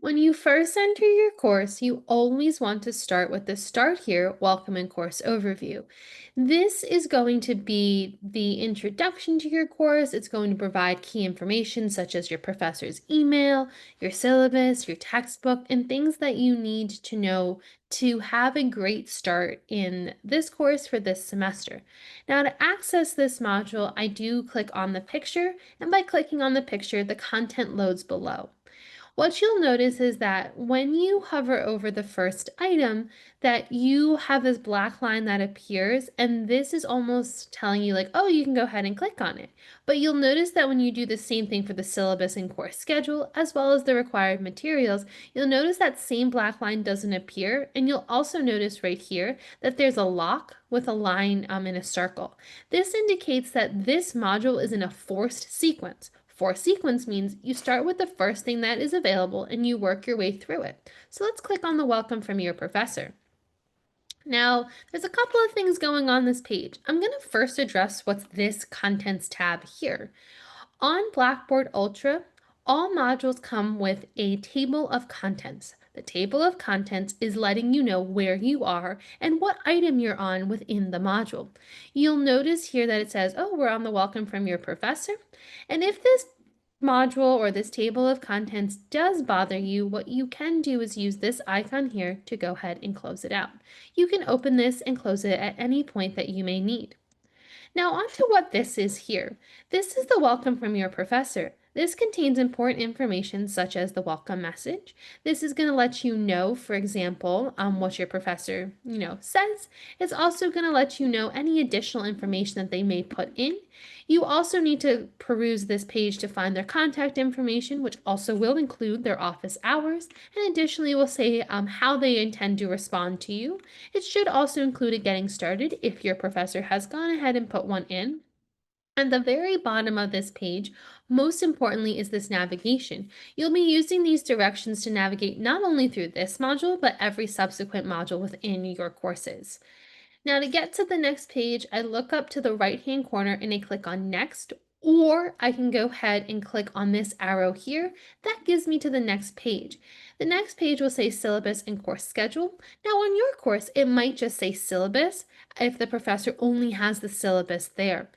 When you first enter your course, you always want to start with the Start Here Welcome and Course Overview. This is going to be the introduction to your course. It's going to provide key information such as your professor's email, your syllabus, your textbook, and things that you need to know to have a great start in this course for this semester. Now, to access this module, I do click on the picture, and by clicking on the picture, the content loads below. What you'll notice is that when you hover over the first item, that you have this black line that appears, and this is almost telling you like, oh, you can go ahead and click on it. But you'll notice that when you do the same thing for the syllabus and course schedule, as well as the required materials, you'll notice that same black line doesn't appear, and you'll also notice right here that there's a lock with a line in a circle. This indicates that this module is in a forced sequence. Forced sequence means you start with the first thing that is available and you work your way through it. So let's click on the Welcome from Your Professor. Now, there's a couple of things going on this page. I'm going to first address what's this Contents tab here. On Blackboard Ultra, all modules come with a table of contents. The table of contents is letting you know where you are and what item you're on within the module. You'll notice here that it says, oh, we're on the Welcome from Your Professor. And if this module or this table of contents does bother you, what you can do is use this icon here to go ahead and close it out. You can open this and close it at any point that you may need. Now on to what this is here. This is the welcome from your professor. This contains important information such as the welcome message. This is going to let you know, for example, what your professor, says. It's also going to let you know any additional information that they may put in. You also need to peruse this page to find their contact information, which also will include their office hours, and additionally will say how they intend to respond to you. It should also include a getting started if your professor has gone ahead and put one in. At the very bottom of this page, most importantly, is this navigation. You'll be using these directions to navigate not only through this module, but every subsequent module within your courses. Now to get to the next page, I look up to the right-hand corner and I click on Next, or I can go ahead and click on this arrow here. That gives me to the next page. The next page will say Syllabus and Course Schedule. Now on your course, it might just say Syllabus if the professor only has the syllabus there.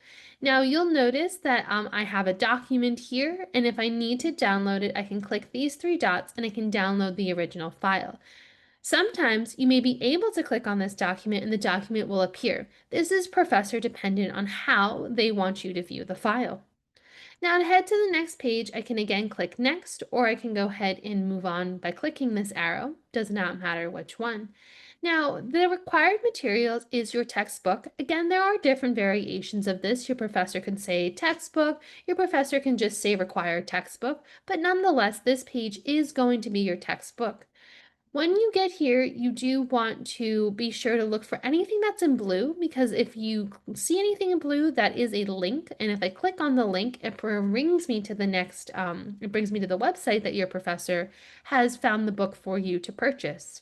Now you'll notice that I have a document here, and if I need to download it, I can click these three dots and I can download the original file. Sometimes you may be able to click on this document and the document will appear. This is professor dependent on how they want you to view the file. Now to head to the next page, I can again click next, or I can go ahead and move on by clicking this arrow. Does not matter which one. Now, the required materials is your textbook. Again, there are different variations of this. Your professor can say textbook, your professor can just say required textbook, but nonetheless, this page is going to be your textbook. When you get here, you do want to be sure to look for anything that's in blue, because if you see anything in blue, that is a link. And if I click on the link, it brings me to the next, it brings me to the website that your professor has found the book for you to purchase.